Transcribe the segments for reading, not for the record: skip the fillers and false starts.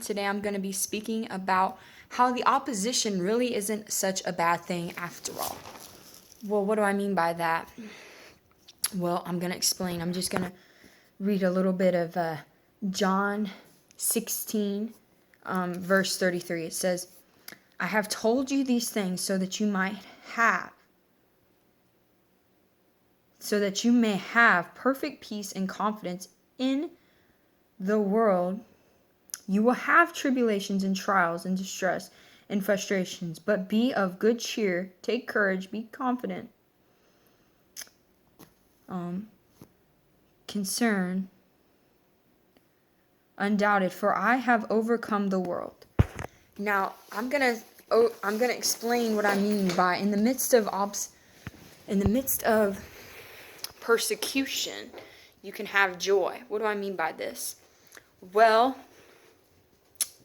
Today I'm going to be speaking about how the opposition really isn't such a bad thing after all. Well, what do I mean by that? Well, I'm going to explain. I'm just going to read a little bit of John 16, verse 33. It says, I have told you these things so that you may have perfect peace and confidence in the world. You will have tribulations and trials and distress and frustrations, but be of good cheer. Take courage. Be confident. Concern. Undoubted, for I have overcome the world. Now, I'm gonna explain what I mean by in the midst of persecution, you can have joy. What do I mean by this? Well,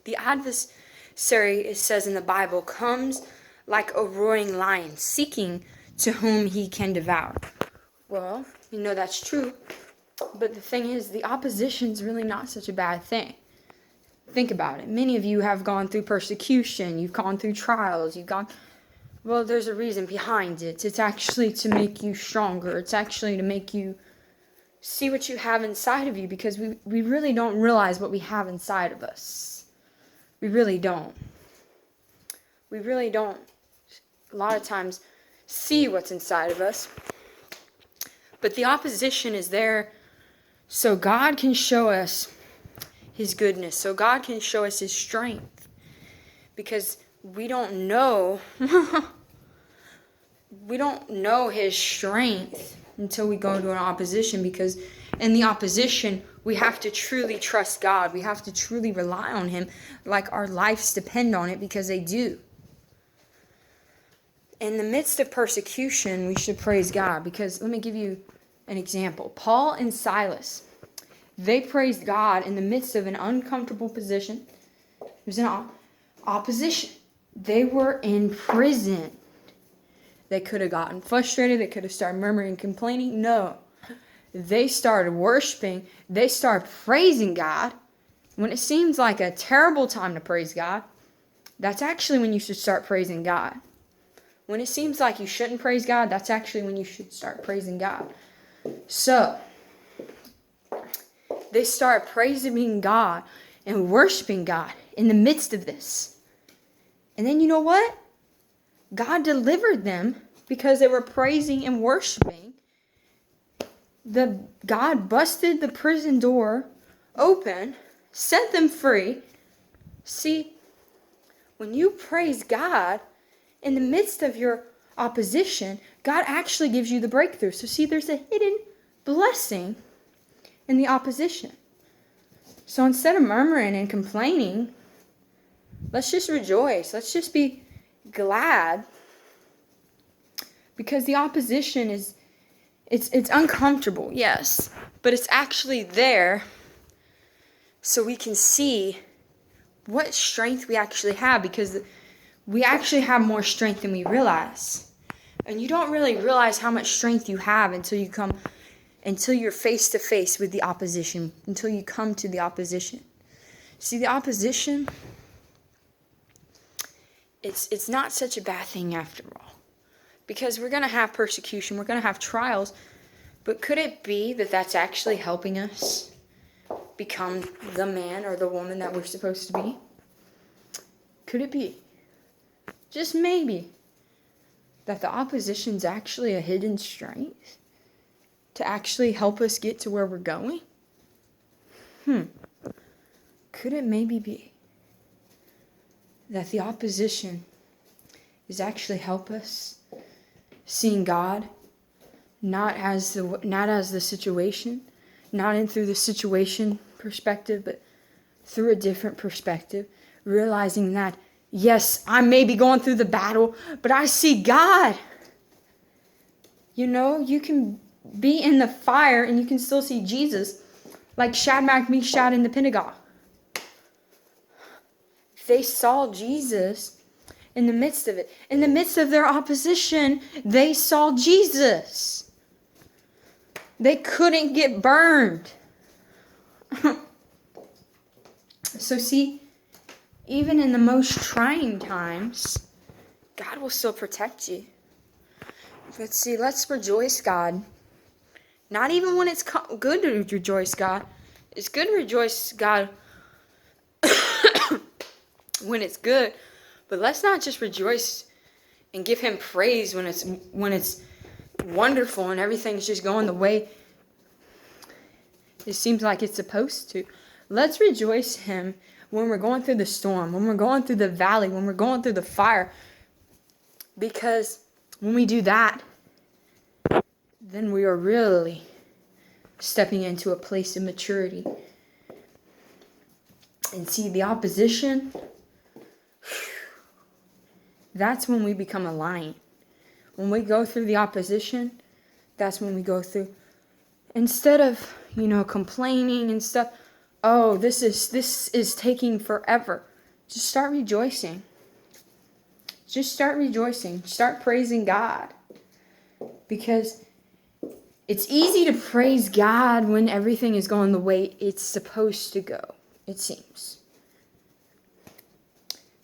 the adversary, it says in the Bible, comes like a roaring lion, seeking to whom he can devour. Well, you know that's true. But the thing is, the opposition's really not such a bad thing. Think about it. Many of you have gone through persecution. You've gone through trials. Well, there's a reason behind it. It's actually to make you stronger. It's actually to make you see what you have inside of you, because we really don't realize what we have inside of us. We really don't. We really don't, a lot of times, see what's inside of us. But the opposition is there so God can show us His goodness, so God can show us His strength. Because we don't know, His strength until we go into an opposition, because in the opposition, we have to truly trust God. We have to truly rely on Him like our lives depend on it, because they do. In the midst of persecution, we should praise God, because let me give you an example. Paul and Silas, they praised God in the midst of an uncomfortable position. It was an opposition. They were in prison. They could have gotten frustrated. They could have started murmuring and complaining. No. They started worshiping. They started praising God. When it seems like a terrible time to praise God, that's actually when you should start praising God. When it seems like you shouldn't praise God, that's actually when you should start praising God. So, they start praising God and worshiping God in the midst of this. And then you know what? God delivered them because they were praising and worshiping. God busted the prison door open, set them free. See, when you praise God in the midst of your opposition, God actually gives you the breakthrough. So see, there's a hidden blessing in the opposition. So instead of murmuring and complaining, let's just rejoice. Let's just be glad, because the opposition it's uncomfortable, yes, but it's actually there so we can see what strength we actually have, because we actually have more strength than we realize. And you don't really realize how much strength you have until you're face to face with the opposition, until you come to the opposition. See, the opposition, it's not such a bad thing after all. Because we're going to have persecution, we're going to have trials, but could it be that that's actually helping us become the man or the woman that we're supposed to be? Could it be, just maybe, that the opposition's actually a hidden strength to actually help us get to where we're going? Could it maybe be that the opposition is actually help us seeing God not as the situation, not in through the situation perspective, but through a different perspective, realizing that, yes, I may be going through the battle, but I see God. You know, you can be in the fire and you can still see Jesus, like Shadrach, Meshach, and Abednego. They saw Jesus in the midst of it. In the midst of their opposition, they saw Jesus. They couldn't get burned. So see, even in the most trying times, God will still protect you. Let's see, let's rejoice God. Not even when it's good to rejoice God. It's good to rejoice God when it's good, but let's not just rejoice and give him praise when it's wonderful and everything's just going the way it seems like it's supposed to. Let's rejoice him when we're going through the storm, when we're going through the valley, when we're going through the fire. Because when we do that, then we are really stepping into a place of maturity. And see, the opposition, that's when we become a lion. When we go through the opposition, that's when we go through. Instead of, complaining and stuff, oh, this is taking forever. Just start rejoicing. Just start rejoicing. Start praising God. Because it's easy to praise God when everything is going the way it's supposed to go, it seems.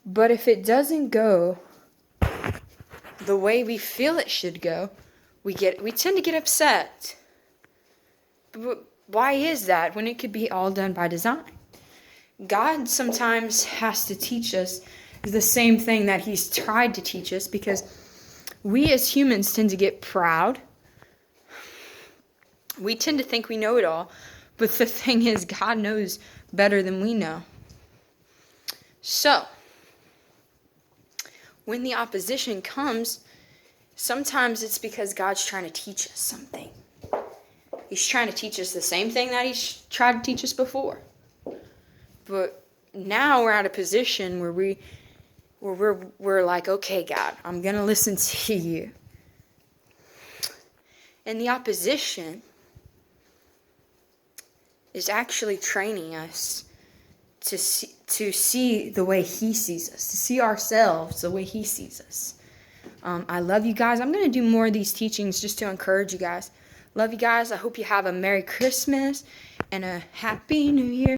But if it doesn't go the way we feel it should go, we tend to get upset. But why is that when it could be all done by design? God sometimes has to teach us the same thing that he's tried to teach us, because we as humans tend to get proud. We tend to think we know it all, but the thing is, God knows better than we know. So, when the opposition comes, sometimes it's because God's trying to teach us something. He's trying to teach us the same thing that he's tried to teach us before. But now we're at a position where we're like, okay, God, I'm going to listen to you. And the opposition is actually training us to see the way he sees us, to see ourselves the way he sees us. I love you guys. I'm going to do more of these teachings just to encourage you guys. Love you guys. I hope you have a Merry Christmas and a Happy New Year.